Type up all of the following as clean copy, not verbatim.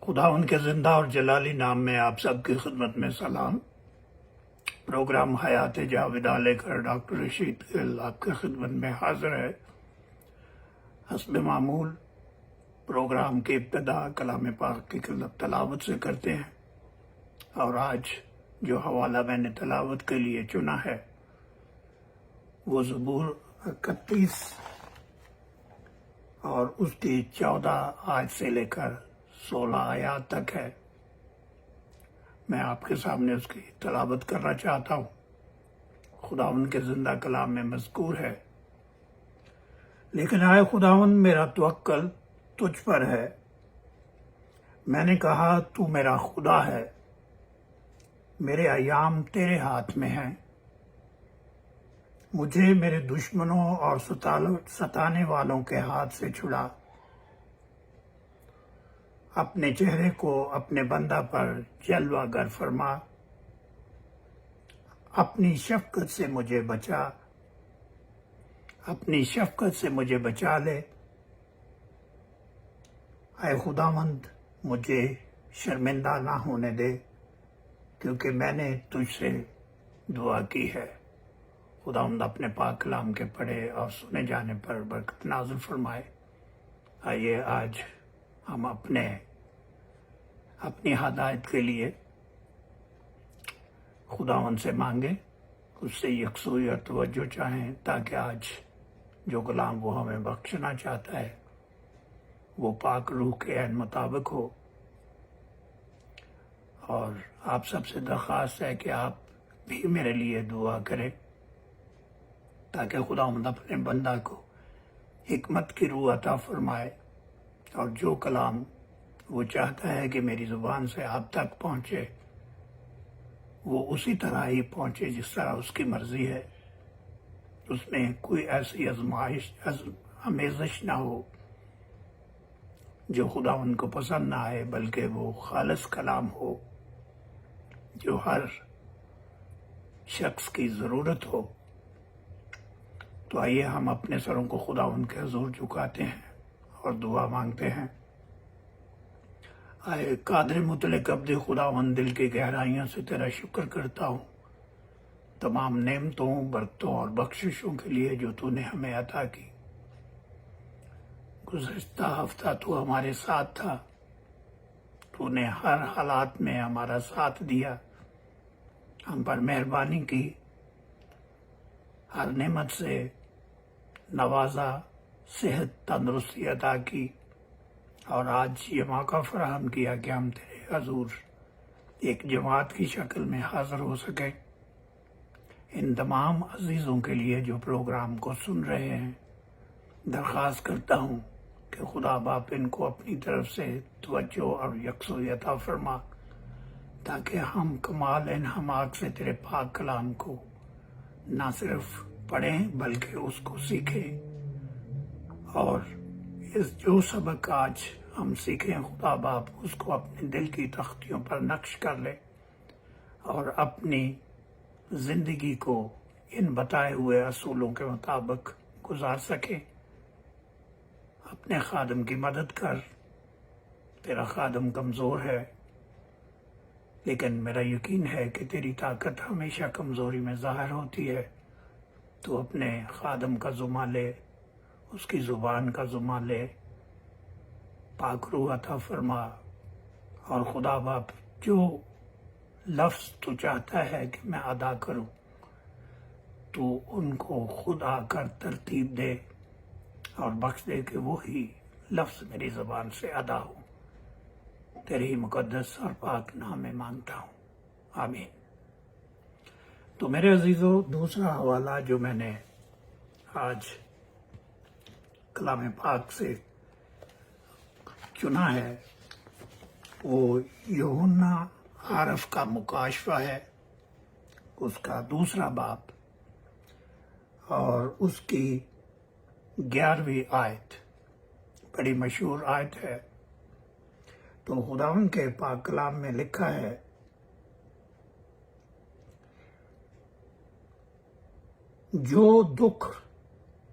خداوند کے زندہ اور جلالی نام میں آپ سب کی خدمت میں سلام۔ پروگرام حیات جاویدہ لے کر ڈاکٹر رشید گل آپ کی خدمت میں حاضر ہے۔ حسب معمول پروگرام کی ابتدا کلام پاک کی تلاوت سے کرتے ہیں، اور آج جو حوالہ میں نے تلاوت کے لیے چنا ہے وہ زبور 31 اور اس کی 14 آیت سے لے کر 16 آیات تک ہے۔ میں آپ کے سامنے اس کی تلاوت کرنا چاہتا ہوں۔ خداوند کے زندہ کلام میں مذکور ہے، لیکن آئے خداوند میرا توکل تجھ پر ہے، میں نے کہا تو میرا خدا ہے، میرے ایام تیرے ہاتھ میں ہیں، مجھے میرے دشمنوں اور ستانے والوں کے ہاتھ سے چھڑا، اپنے چہرے کو اپنے بندہ پر جلوہ گر فرما، اپنی شفقت سے مجھے بچا، اپنی شفقت سے مجھے بچا لے۔ اے خداوند مجھے شرمندہ نہ ہونے دے، کیونکہ میں نے تجھ سے دعا کی ہے۔ خداوند اپنے پاک کلام کے پڑھے اور سنے جانے پر برکت نازل فرمائے۔ آئیے آج ہم اپنی ہدایت کے لیے خداوند سے مانگیں، اس سے یکسوئی اور توجہ چاہیں، تاکہ آج جو کلام وہ ہمیں بخشنا چاہتا ہے وہ پاک روح کے عین مطابق ہو۔ اور آپ سب سے درخواست ہے کہ آپ بھی میرے لیے دعا کریں، تاکہ خداوند اپنے بندہ کو حکمت کی روح عطا فرمائے، اور جو کلام وہ چاہتا ہے کہ میری زبان سے آپ تک پہنچے وہ اسی طرح ہی پہنچے جس طرح اس کی مرضی ہے۔ اس میں کوئی ایسی آمیزش نہ ہو جو خداوند کو پسند نہ آئے، بلکہ وہ خالص کلام ہو جو ہر شخص کی ضرورت ہو۔ تو آئیے ہم اپنے سروں کو خداوند کے حضور جھکاتے ہیں اور دعا مانگتے ہیں۔ اے قادر مطلق ابدی خداوند، دل کی گہرائیوں سے تیرا شکر کرتا ہوں تمام نعمتوں، برکتوں اور بخششوں کے لیے جو تو نے ہمیں عطا کی۔ گزشتہ ہفتہ تو ہمارے ساتھ تھا، تو نے ہر حالات میں ہمارا ساتھ دیا، ہم پر مہربانی کی، ہر نعمت سے نوازا، صحت تندرستی عطا کی، اور آج یہ موقع فراہم کیا کہ ہم تیرے حضور ایک جماعت کی شکل میں حاضر ہو سکیں۔ ان تمام عزیزوں کے لیے جو پروگرام کو سن رہے ہیں درخواست کرتا ہوں کہ خدا باپ ان کو اپنی طرف سے توجہ اور یکسوئی عطا فرما، تاکہ ہم کمال انہماک سے تیرے پاک کلام کو نہ صرف پڑھیں بلکہ اس کو سیکھیں، اور جو سبق آج ہم سیکھیں خدا باپ اس کو اپنے دل کی تختیوں پر نقش کر لے، اور اپنی زندگی کو ان بتائے ہوئے اصولوں کے مطابق گزار سکیں۔ اپنے خادم کی مدد کر، تیرا خادم کمزور ہے، لیکن میرا یقین ہے کہ تیری طاقت ہمیشہ کمزوری میں ظاہر ہوتی ہے۔ تو اپنے خادم کا ذمہ لے، اس کی زبان کا ذمہ لے، پاک روح عطا فرما، اور خدا باپ جو لفظ تو چاہتا ہے کہ میں ادا کروں تو ان کو خود آ کر ترتیب دے اور بخش دے کہ وہی لفظ میری زبان سے ادا ہو۔ تیرے ہی مقدس اور پاک نام میں مانگتا ہوں، آمین۔ تو میرے عزیزو، دوسرا حوالہ جو میں نے آج کلام پاک سے چنا ہے وہ یوحنا عارف کا مکاشفہ ہے، اس کا دوسرا باب اور اس کی 11ویں آیت، بڑی مشہور آیت ہے۔ تو خداوند کے پاک کلام میں لکھا ہے، جو دکھ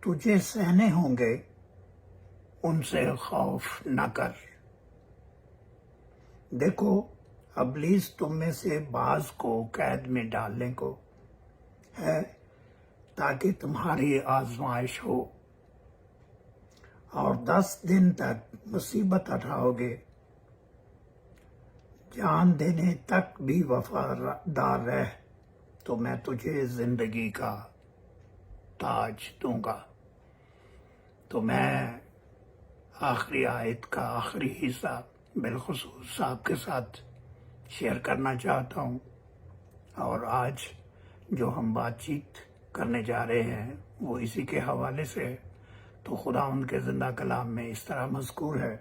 تجھے سہنے ہوں گے ان سے خوف نہ کر، دیکھو ابلیس تم میں سے بعض کو قید میں ڈالنے کو ہے تاکہ تمہاری آزمائش ہو، اور 10 دن تک مصیبت اٹھاؤ گے، جان دینے تک بھی وفادار رہ تو میں تجھے زندگی کا تاج دوں گا۔ تو میں آخری آیت کا آخری حصہ بالخصوص آپ کے ساتھ شیئر کرنا چاہتا ہوں، اور آج جو ہم بات چیت کرنے جا رہے ہیں وہ اسی کے حوالے سے ہے۔ تو خدا ان کے زندہ کلام میں اس طرح مذکور ہے،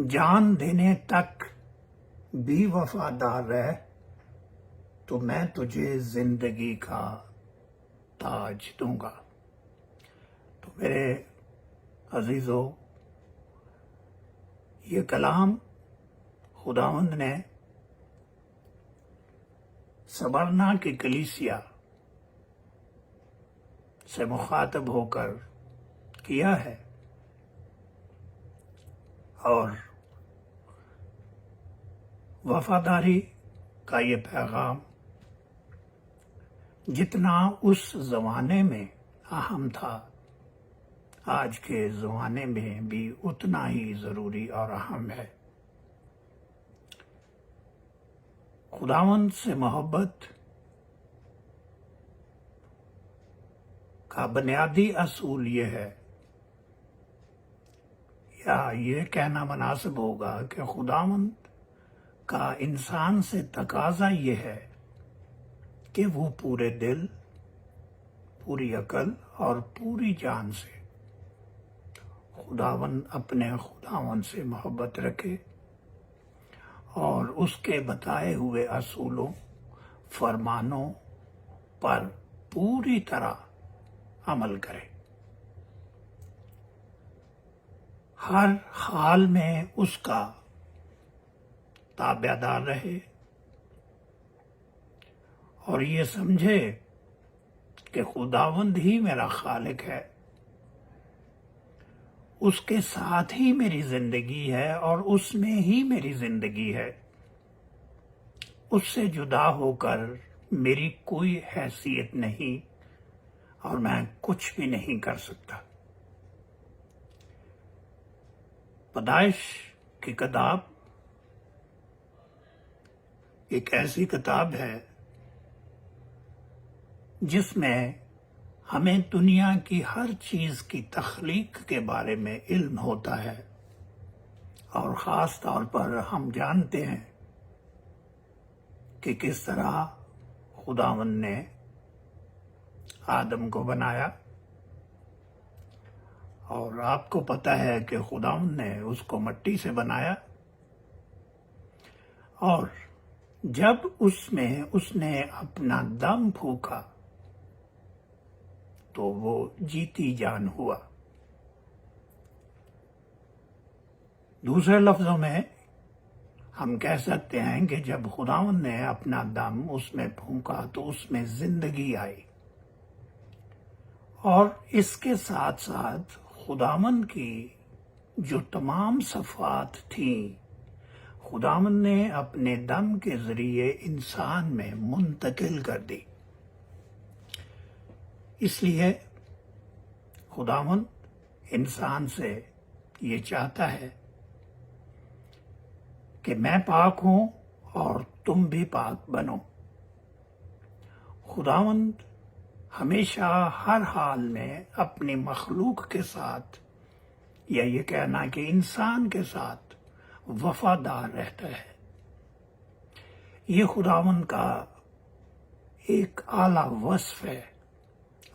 جان دینے تک بھی وفادار رہ تو میں تجھے زندگی کا تاج دوں گا۔ تو میرے عزیزو، یہ کلام خداوند نے سبرنا کی کلیسیا سے مخاطب ہو کر کیا ہے، اور وفاداری کا یہ پیغام جتنا اس زمانے میں اہم تھا، آج کے زمانے میں بھی اتنا ہی ضروری اور اہم ہے۔ خداوند سے محبت کا بنیادی اصول یہ ہے، یا یہ کہنا مناسب ہوگا کہ خداوند کا انسان سے تقاضا یہ ہے کہ وہ پورے دل، پوری عقل اور پوری جان سے اپنے خداوند سے محبت رکھے، اور اس کے بتائے ہوئے اصولوں، فرمانوں پر پوری طرح عمل کرے، ہر حال میں اس کا تابع دار رہے، اور یہ سمجھے کہ خداوند ہی میرا خالق ہے، اس کے ساتھ ہی میری زندگی ہے اور اس میں ہی میری زندگی ہے، اس سے جدا ہو کر میری کوئی حیثیت نہیں اور میں کچھ بھی نہیں کر سکتا۔ پیدائش کی کتاب ایک ایسی کتاب ہے جس میں ہمیں دنیا کی ہر چیز کی تخلیق کے بارے میں علم ہوتا ہے، اور خاص طور پر ہم جانتے ہیں کہ کس طرح خداوند نے آدم کو بنایا، اور آپ کو پتہ ہے کہ خداوند نے اس کو مٹی سے بنایا، اور جب اس نے اپنا دم پھونکا تو وہ جیتی جان ہوا۔ دوسرے لفظوں میں ہم کہہ سکتے ہیں کہ جب خداوند نے اپنا دم اس میں پھونکا تو اس میں زندگی آئی، اور اس کے ساتھ ساتھ خداوند کی جو تمام صفات تھیں خداوند نے اپنے دم کے ذریعے انسان میں منتقل کر دی۔ اس لیے خداوند انسان سے یہ چاہتا ہے کہ میں پاک ہوں اور تم بھی پاک بنو۔ خداوند ہمیشہ ہر حال میں اپنی مخلوق کے ساتھ، یا یہ کہنا کہ انسان کے ساتھ وفادار رہتا ہے۔ یہ خداوند کا ایک اعلیٰ وصف ہے،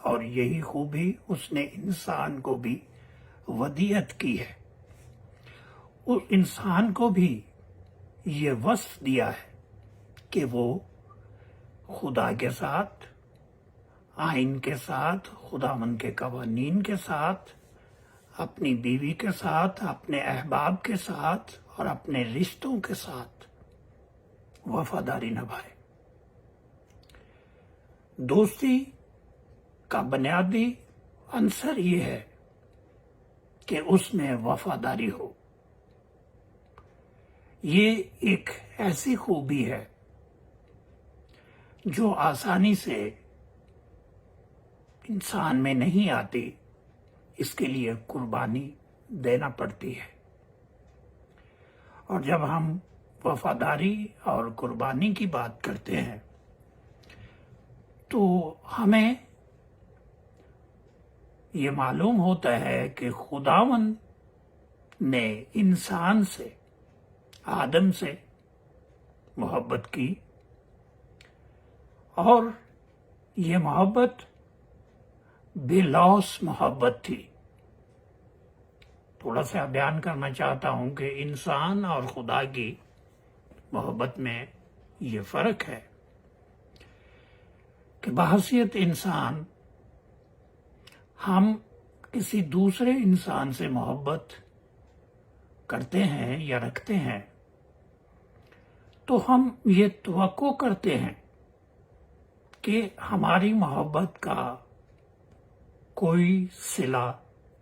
اور یہی خوبی اس نے انسان کو بھی ودیعت کی ہے۔ اس انسان کو بھی یہ وصف دیا ہے کہ وہ خدا کے ساتھ، آئین کے ساتھ، خداوند کے قوانین کے ساتھ، اپنی بیوی کے ساتھ، اپنے احباب کے ساتھ اور اپنے رشتوں کے ساتھ وفاداری نبھائے۔ دوستی کا بنیادی عنصر یہ ہے کہ اس میں وفاداری ہو۔ یہ ایک ایسی خوبی ہے جو آسانی سے انسان میں نہیں آتی، اس کے لیے قربانی دینا پڑتی ہے۔ اور جب ہم وفاداری اور قربانی کی بات کرتے ہیں تو ہمیں یہ معلوم ہوتا ہے کہ خداوند نے انسان سے، آدم سے محبت کی، اور یہ محبت بے لوث محبت تھی۔ تھوڑا سا بیان کرنا چاہتا ہوں کہ انسان اور خدا کی محبت میں یہ فرق ہے کہ بحیثیت انسان ہم کسی دوسرے انسان سے محبت کرتے ہیں یا رکھتے ہیں تو ہم یہ توقع کرتے ہیں کہ ہماری محبت کا کوئی صلہ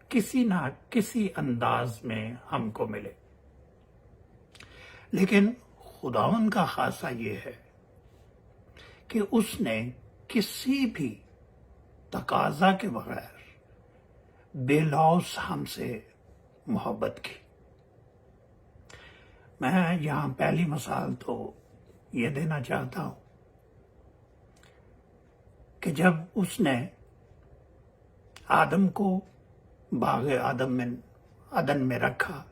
کسی نہ کسی انداز میں ہم کو ملے۔ لیکن خداوند کا خاصہ یہ ہے کہ اس نے کسی بھی تقاضا کے بغیر بے لوث ہم سے محبت کی۔ میں یہاں پہلی مثال تو یہ دینا چاہتا ہوں کہ جب اس نے آدم کو باغ عدن میں رکھا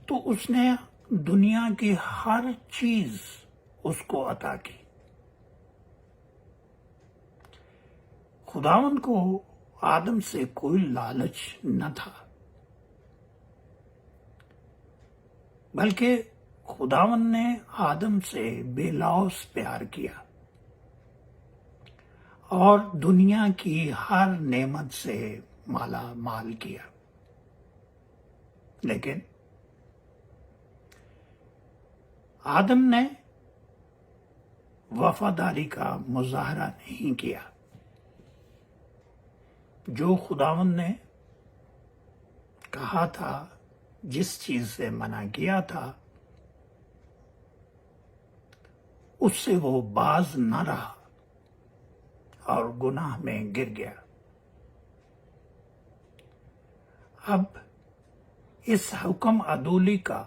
تو اس نے دنیا کی ہر چیز اس کو عطا کی۔ خداوند کو آدم سے کوئی لالچ نہ تھا، بلکہ خداوند نے آدم سے بے لوث پیار کیا اور دنیا کی ہر نعمت سے مالا مال کیا۔ لیکن آدم نے وفاداری کا مظاہرہ نہیں کیا۔ جو خداوند نے کہا تھا، جس چیز سے منع کیا تھا، اس سے وہ باز نہ رہا اور گناہ میں گر گیا۔ اب اس حکم عدولی کا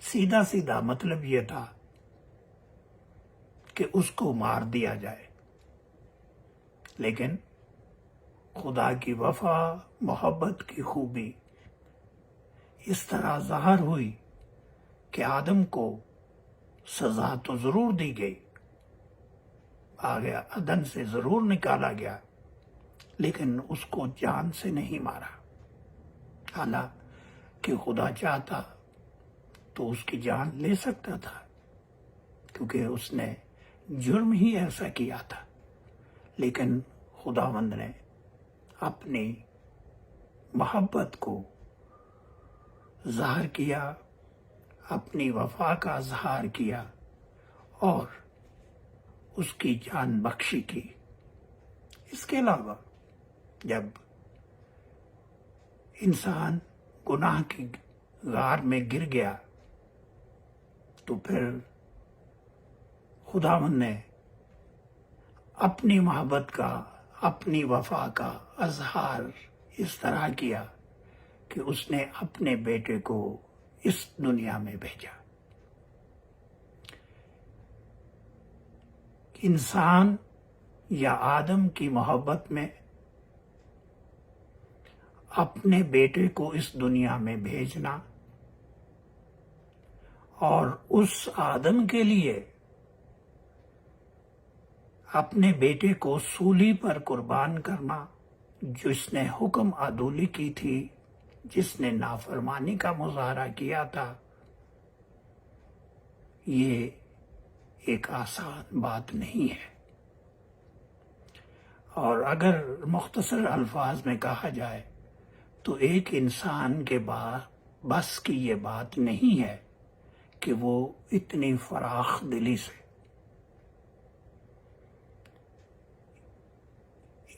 سیدھا سیدھا مطلب یہ تھا کہ اس کو مار دیا جائے، لیکن خدا کی وفا، محبت کی خوبی اس طرح ظاہر ہوئی کہ آدم کو سزا تو ضرور دی گئی، باغ عدن سے ضرور نکالا گیا، لیکن اس کو جان سے نہیں مارا۔ حالانکہ خدا چاہتا تو اس کی جان لے سکتا تھا، کیونکہ اس نے جرم ہی ایسا کیا تھا۔ لیکن خداوند نے اپنی محبت کو ظاہر کیا، اپنی وفا کا اظہار کیا اور اس کی جان بخشی کی۔ اس کے علاوہ جب انسان گناہ کی غار میں گر گیا تو پھر خداوند نے اپنی محبت کا، اپنی وفا کا اظہار اس طرح کیا کہ اس نے اپنے بیٹے کو اس دنیا میں بھیجا۔ انسان یا آدم کی محبت میں اپنے بیٹے کو اس دنیا میں بھیجنا اور اس آدم کے لیے اپنے بیٹے کو سولی پر قربان کرنا، جس نے حکم عدولی کی تھی، جس نے نافرمانی کا مظاہرہ کیا تھا، یہ ایک آسان بات نہیں ہے۔ اور اگر مختصر الفاظ میں کہا جائے تو ایک انسان کے بس کی یہ بات نہیں ہے کہ وہ اتنی فراخ دلی سے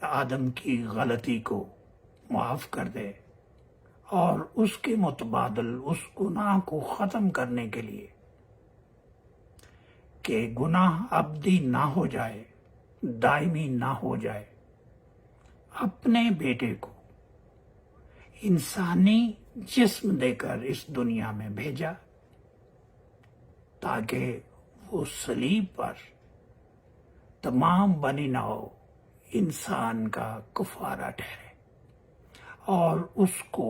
آدم کی غلطی کو معاف کر دے اور اس کے متبادل اس گناہ کو ختم کرنے کے لیے کہ گناہ ابدی نہ ہو جائے، دائمی نہ ہو جائے، اپنے بیٹے کو انسانی جسم دے کر اس دنیا میں بھیجا تاکہ وہ صلیب پر تمام بنی نوع انسان کا کفارہ ٹھہرے اور اس کو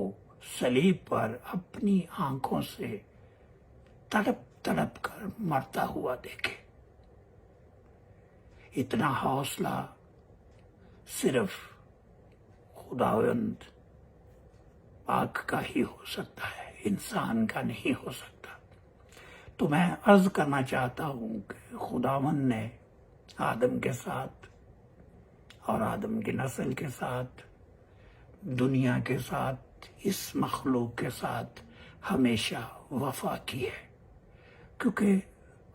صلیب پر اپنی آنکھوں سے تڑپ تڑپ کر مرتا ہوا دیکھے۔ اتنا حوصلہ صرف خداوند پاک کا ہی ہو سکتا ہے، انسان کا نہیں ہو سکتا۔ تو میں عرض کرنا چاہتا ہوں کہ خداوند نے آدم کے ساتھ اور آدم کی نسل کے ساتھ، دنیا کے ساتھ، اس مخلوق کے ساتھ ہمیشہ وفا کی ہے، کیونکہ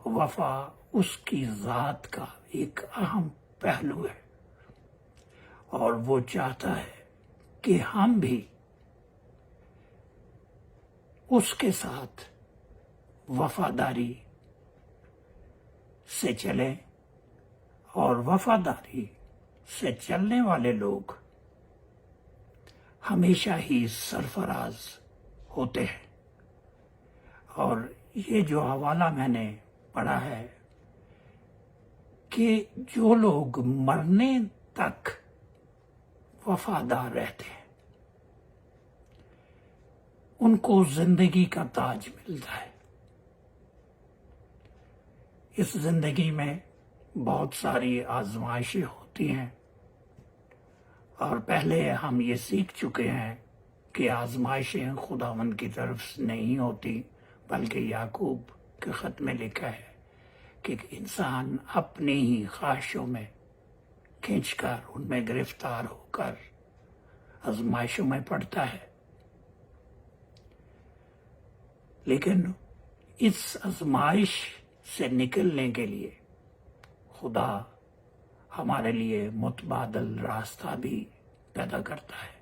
وفا اس کی ذات کا ایک اہم پہلو ہے، اور وہ چاہتا ہے کہ ہم بھی اس کے ساتھ وفاداری سے چلیں، اور وفاداری سے چلنے والے لوگ ہمیشہ ہی سرفراز ہوتے ہیں۔ اور یہ جو حوالہ میں نے پڑھا ہے کہ جو لوگ مرنے تک وفادار رہتے ہیں ان کو زندگی کا تاج ملتا ہے۔ اس زندگی میں بہت ساری آزمائشیں ہوتی ہیں، اور پہلے ہم یہ سیکھ چکے ہیں کہ آزمائشیں خداوند کی طرف سے نہیں ہوتی، بلکہ یعقوب کے خط میں لکھا ہے کہ انسان اپنی ہی خواہشوں میں کھینچ کر ان میں گرفتار ہو کر آزمائشوں میں پڑتا ہے۔ لیکن اس آزمائش سے نکلنے کے لیے خدا ہمارے لیے متبادل راستہ بھی پیدا کرتا ہے۔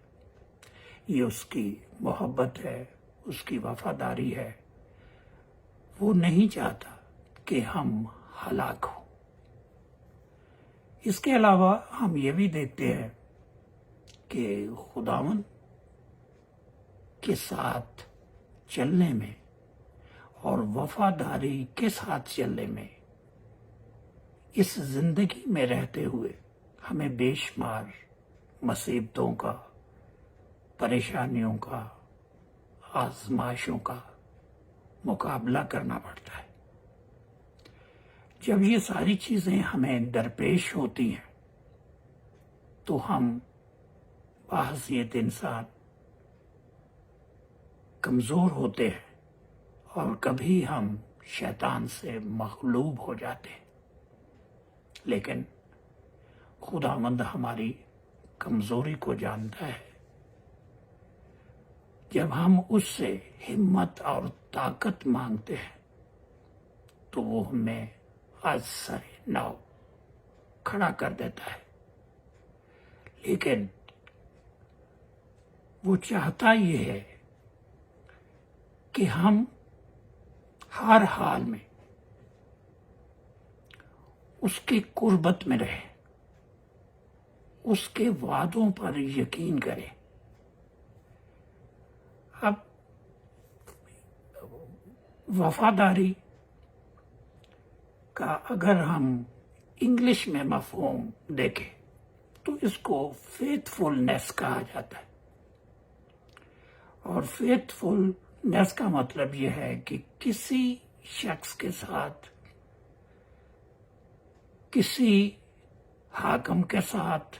یہ اس کی محبت ہے، اس کی وفاداری ہے۔ وہ نہیں چاہتا کہ ہم ہلاک ہوں۔ اس کے علاوہ ہم یہ بھی دیکھتے ہیں کہ خداوند کے ساتھ چلنے میں اور وفاداری کے ساتھ چلنے میں، اس زندگی میں رہتے ہوئے ہمیں بے شمار مصیبتوں کا، پریشانیوں کا، آزمائشوں کا مقابلہ کرنا پڑتا ہے۔ جب یہ ساری چیزیں ہمیں درپیش ہوتی ہیں تو ہم بحیثیت انسان کمزور ہوتے ہیں، اور کبھی ہم شیطان سے مغلوب ہو جاتے ہیں۔ لیکن خداوند ہماری کمزوری کو جانتا ہے۔ جب ہم اس سے ہمت اور طاقت مانگتے ہیں تو وہ ہمیں از سر نو کھڑا کر دیتا ہے۔ لیکن وہ چاہتا یہ ہے کہ ہم ہر حال میں اس کی قربت میں رہیں، اس کے وعدوں پر یقین کریں۔ اب وفاداری کا اگر ہم انگلش میں مفہوم دیکھیں تو اس کو فیتھفولنس کہا جاتا ہے، اور فیتھفولنس کا مطلب یہ ہے کہ کسی شخص کے ساتھ، کسی حاکم کے ساتھ،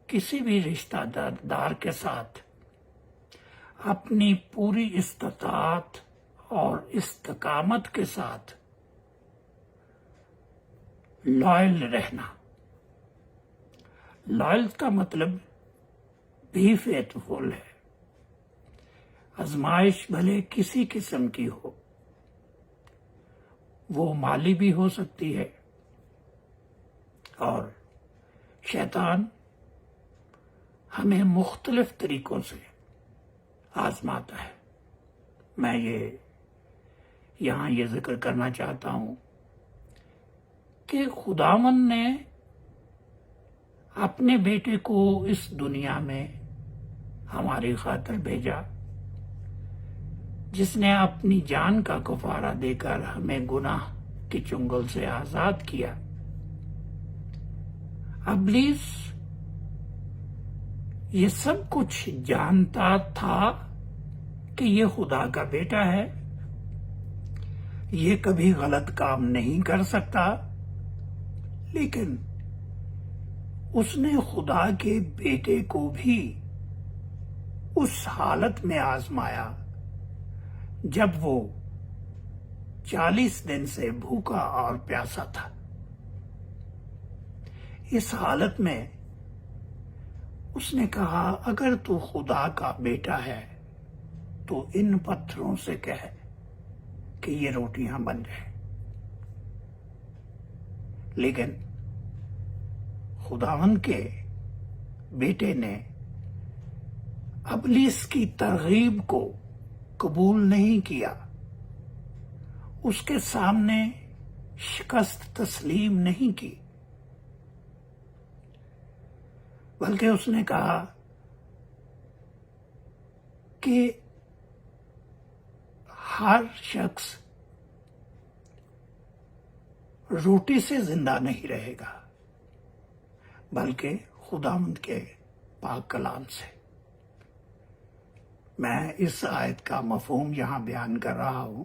کسی بھی رشتہ دار کے ساتھ اپنی پوری استطاعت اور استقامت کے ساتھ لائل رہنا۔ لائل کا مطلب بھی فیتھفل ہے۔ آزمائش بھلے کسی قسم کی ہو، وہ مالی بھی ہو سکتی ہے، اور شیطان ہمیں مختلف طریقوں سے آزماتا ہے۔ میں یہاں یہ ذکر کرنا چاہتا ہوں کہ خداوند نے اپنے بیٹے کو اس دنیا میں ہماری خاطر بھیجا، جس نے اپنی جان کا کفارہ دے کر ہمیں گناہ کے چنگل سے آزاد کیا۔ ابلیس یہ سب کچھ جانتا تھا کہ یہ خدا کا بیٹا ہے، یہ کبھی غلط کام نہیں کر سکتا، لیکن اس نے خدا کے بیٹے کو بھی اس حالت میں آزمایا جب وہ 40 دن سے بھوکا اور پیاسا تھا۔ اس حالت میں اس نے کہا، اگر تو خدا کا بیٹا ہے تو ان پتھروں سے کہہ کہ یہ روٹیاں بن جائیں۔ لیکن خداوند کے بیٹے نے ابلیس کی ترغیب کو قبول نہیں کیا، اس کے سامنے شکست تسلیم نہیں کی، بلکہ اس نے کہا کہ ہر شخص روٹی سے زندہ نہیں رہے گا، بلکہ خداوند کے پاک کلام سے۔ میں اس آیت کا مفہوم یہاں بیان کر رہا ہوں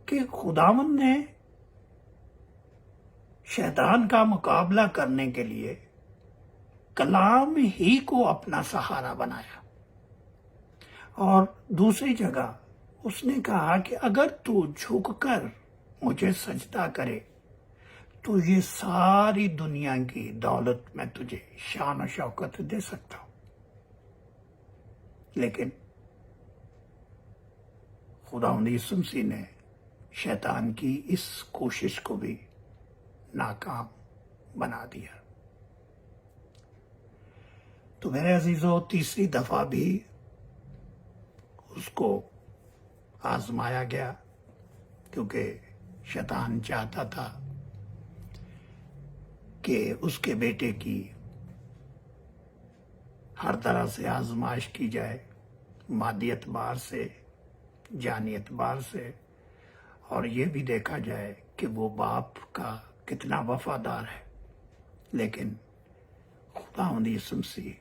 کہ خداوند نے شیطان کا مقابلہ کرنے کے لیے کلام ہی کو اپنا سہارا بنایا، اور دوسری جگہ اس نے کہا کہ اگر تو جھک کر مجھے سجدہ کرے تو یہ ساری دنیا کی دولت میں تجھے شان و شوکت دے سکتا ہوں۔ لیکن خداوند یسوع مسیح نے شیطان کی اس کوشش کو بھی ناکام بنا دیا۔ تو میرے عزیزو، تیسری دفعہ بھی اس کو آزمایا گیا، کیونکہ شیطان چاہتا تھا کہ اس کے بیٹے کی ہر طرح سے آزمائش کی جائے، مادی اعتبار سے، جانی اعتبار سے، اور یہ بھی دیکھا جائے کہ وہ باپ کا کتنا وفادار ہے۔ لیکن خداوند یسوع مسیح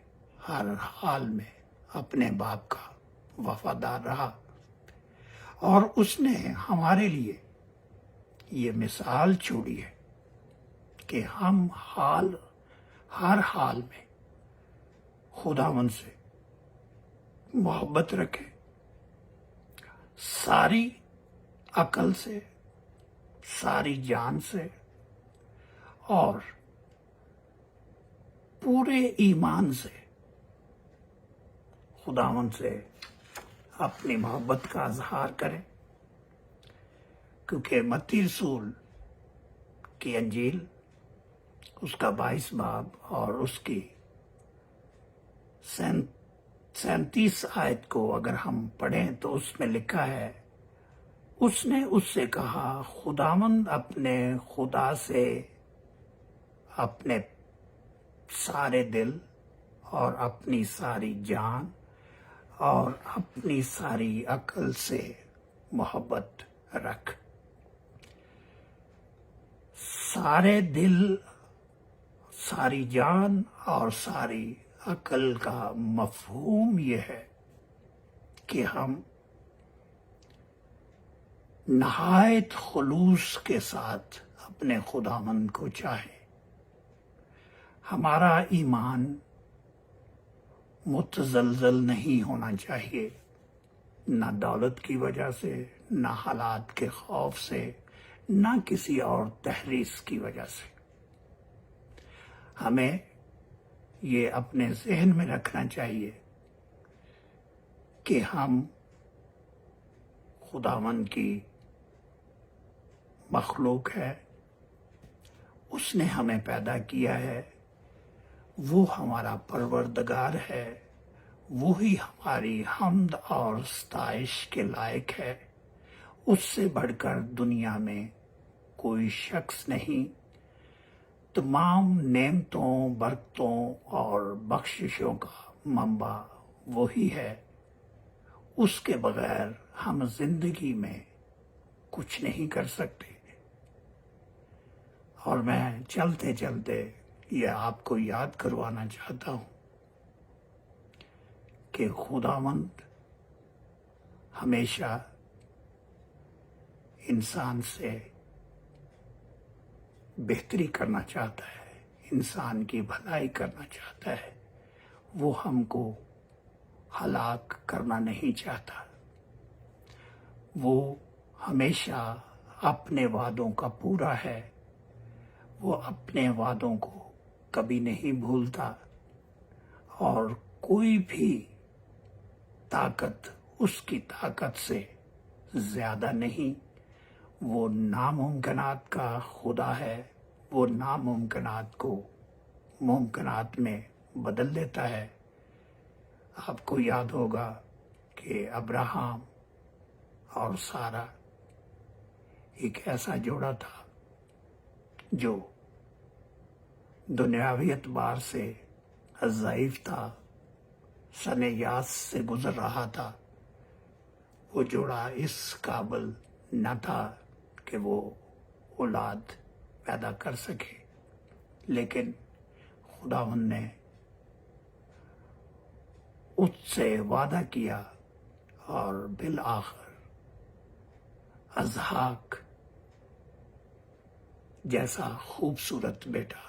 ہر حال میں اپنے باپ کا وفادار رہا، اور اس نے ہمارے لیے یہ مثال چھوڑی ہے کہ ہم ہر حال میں خداوند سے محبت رکھیں، ساری عقل سے، ساری جان سے اور پورے ایمان سے خداوند سے اپنی محبت کا اظہار کریں، کیونکہ متی رسول کی انجیل اس کا 22 باب اور اس کی 37 آیت کو اگر ہم پڑھیں تو اس میں لکھا ہے، اس نے اس سے کہا، خداوند اپنے خدا سے اپنے سارے دل اور اپنی ساری جان اور اپنی ساری عقل سے محبت رکھ۔ سارے دل، ساری جان اور ساری عقل کا مفہوم یہ ہے کہ ہم نہایت خلوص کے ساتھ اپنے خداوند کو چاہیں۔ ہمارا ایمان متزلزل نہیں ہونا چاہیے، نہ دولت کی وجہ سے، نہ حالات کے خوف سے، نہ کسی اور تحریص کی وجہ سے۔ ہمیں یہ اپنے ذہن میں رکھنا چاہیے کہ ہم خداوند کی مخلوق ہے، اس نے ہمیں پیدا کیا ہے، وہ ہمارا پروردگار ہے، وہی ہماری حمد اور ستائش کے لائق ہے، اس سے بڑھ کر دنیا میں کوئی شخص نہیں۔ تمام نعمتوں، برکتوں اور بخششوں کا منبع وہی ہے، اس کے بغیر ہم زندگی میں کچھ نہیں کر سکتے۔ اور میں چلتے چلتے یہ آپ کو یاد کروانا چاہتا ہوں کہ خداوند ہمیشہ انسان سے بہتری کرنا چاہتا ہے، انسان کی بھلائی کرنا چاہتا ہے، وہ ہم کو ہلاک کرنا نہیں چاہتا۔ وہ ہمیشہ اپنے وعدوں کا پورا ہے، وہ اپنے وعدوں کو کبھی نہیں بھولتا، اور کوئی بھی طاقت اس کی طاقت سے زیادہ نہیں۔ وہ ناممکنات کا خدا ہے، وہ ناممکنات کو ممکنات میں بدل دیتا ہے۔ آپ کو یاد ہوگا کہ ابراہم اور سارہ ایک ایسا جوڑا تھا جو دنیاوی اعتبار سے ضعیف تھا، سن یاس سے گزر رہا تھا۔ وہ جوڑا اس قابل نہ تھا کہ وہ اولاد پیدا کر سکے، لیکن خداوند نے اس سے وعدہ کیا، اور بالآخر اسحاق جیسا خوبصورت بیٹا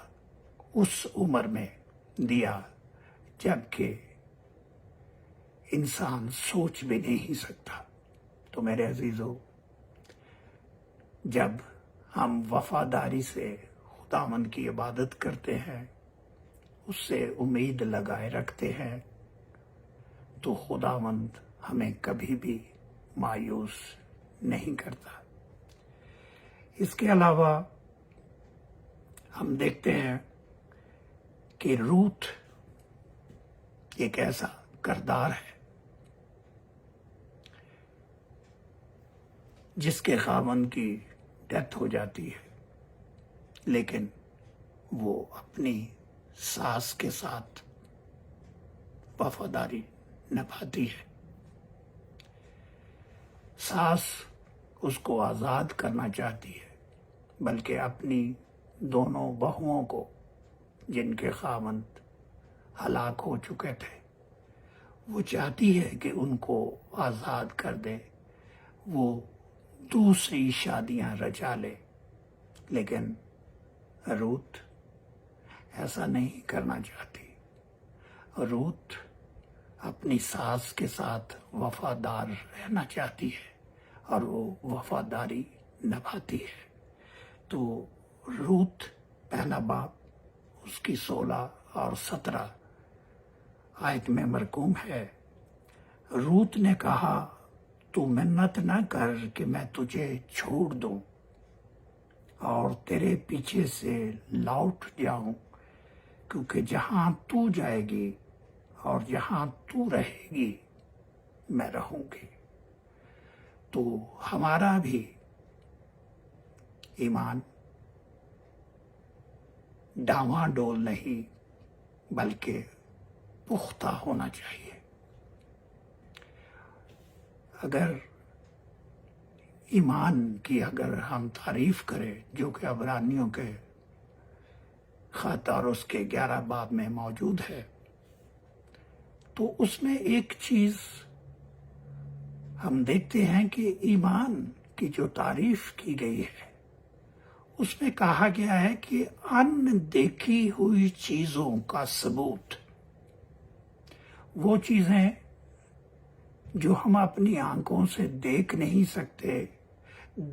اس عمر میں دیا جبکہ انسان سوچ بھی نہیں سکتا۔ تو میرے عزیزو، جب ہم وفاداری سے خداوند کی عبادت کرتے ہیں، اس سے امید لگائے رکھتے ہیں، تو خداوند ہمیں کبھی بھی مایوس نہیں کرتا۔ اس کے علاوہ ہم دیکھتے ہیں کہ روت ایک ایسا کردار ہے جس کے خاوند کی ڈیتھ ہو جاتی ہے، لیکن وہ اپنی ساس کے ساتھ وفاداری نبھاتی ہے۔ ساس اس کو آزاد کرنا چاہتی ہے، بلکہ اپنی دونوں بہوؤں کو، جن کے خاوند ہلاک ہو چکے تھے، وہ چاہتی ہے کہ ان کو آزاد کر دے، وہ دوسری شادیاں رچا لے، لیکن روت ایسا نہیں کرنا چاہتی۔ روت اپنی ساس کے ساتھ وفادار رہنا چاہتی ہے، اور وہ وفاداری نبھاتی ہے۔ تو روت پہلا باب اس کی 16 اور 17 آیت میں مرقوم ہے۔ روت نے کہا، تو منت نہ کر کہ میں تجھے چھوڑ دوں اور تیرے پیچھے سے لوٹ جاؤں، کیونکہ جہاں تو جائے گی اور جہاں تو رہے گی میں رہوں گی۔ تو ہمارا بھی ایمان ڈاواں ڈول نہیں بلکہ پختہ ہونا چاہیے۔ اگر ایمان کی ہم تعریف کریں، جو کہ عبرانیوں کے خط اور اس کے 11 باب میں موجود ہے، تو اس میں ایک چیز ہم دیکھتے ہیں کہ ایمان کی جو تعریف کی گئی ہے، اس میں کہا گیا ہے کہ ان دیکھی ہوئی چیزوں کا ثبوت، وہ چیزیں جو ہم اپنی آنکھوں سے دیکھ نہیں سکتے،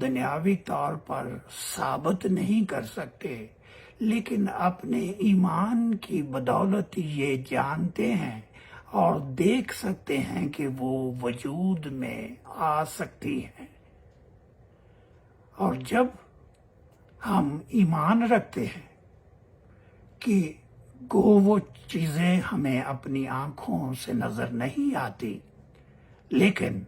دنیاوی طور پر ثابت نہیں کر سکتے، لیکن اپنے ایمان کی بدولت یہ جانتے ہیں اور دیکھ سکتے ہیں کہ وہ وجود میں آ سکتی ہیں۔ اور جب ہم ایمان رکھتے ہیں کہ کو وہ چیزیں ہمیں اپنی آنکھوں سے نظر نہیں آتی، لیکن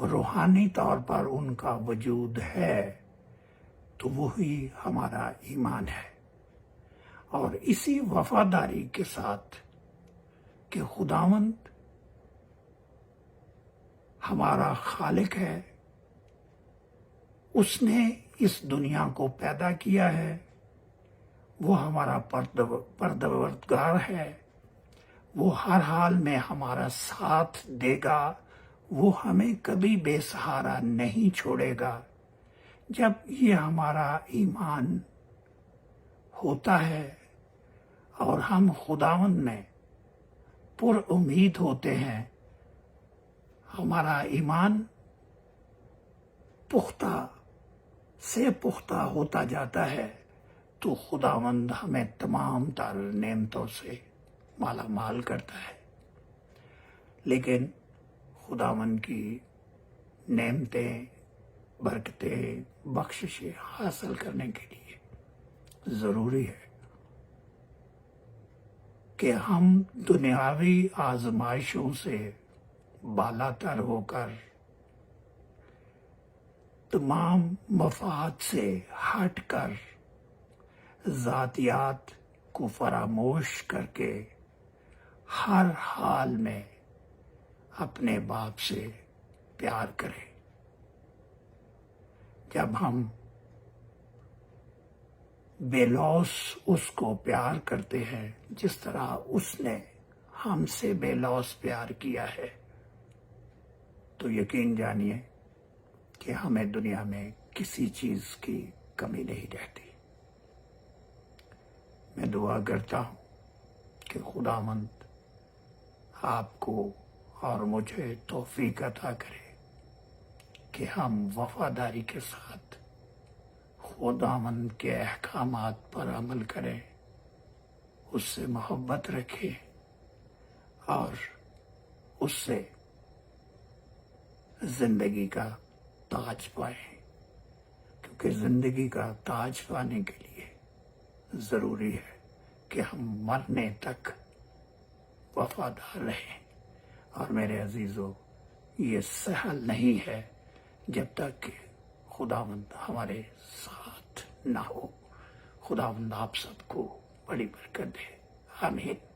روحانی طور پر ان کا وجود ہے، تو وہی ہمارا ایمان ہے۔ اور اسی وفاداری کے ساتھ کہ خداوند ہمارا خالق ہے، اس نے اس دنیا کو پیدا کیا ہے، وہ ہمارا پروردگار ہے، وہ ہر حال میں ہمارا ساتھ دے گا، وہ ہمیں کبھی بے سہارا نہیں چھوڑے گا۔ جب یہ ہمارا ایمان ہوتا ہے اور ہم خداوند میں پر امید ہوتے ہیں، ہمارا ایمان پختہ سے پختہ ہوتا جاتا ہے، تو خداوند ہمیں تمام تر نعمتوں سے مالا مال کرتا ہے۔ لیکن خداوند کی نعمتیں، برکتیں، بخششیں حاصل کرنے کے لیے ضروری ہے کہ ہم دنیاوی آزمائشوں سے بالا تر ہو کر، تمام مفاد سے ہٹ کر، ذاتیات کو فراموش کر کے ہر حال میں اپنے باپ سے پیار کریں۔ جب ہم بے لوث اس کو پیار کرتے ہیں جس طرح اس نے ہم سے بے لوث پیار کیا ہے، تو یقین جانیے کہ ہمیں دنیا میں کسی چیز کی کمی نہیں رہتی۔ میں دعا کرتا ہوں کہ خداوند آپ کو اور مجھے توفیق عطا کرے کہ ہم وفاداری کے ساتھ خداوند کے احکامات پر عمل کریں، اس سے محبت رکھیں اور اس سے زندگی کا تاج پائیں، کیونکہ زندگی کا تاج پانے کے لیے ضروری ہے کہ ہم مرنے تک وفادار رہیں۔ اور میرے عزیزو، یہ سہل نہیں ہے جب تک کہ خداوند ہمارے ساتھ نہ ہو۔ خداوند آپ سب کو بڑی برکت دے، آمین۔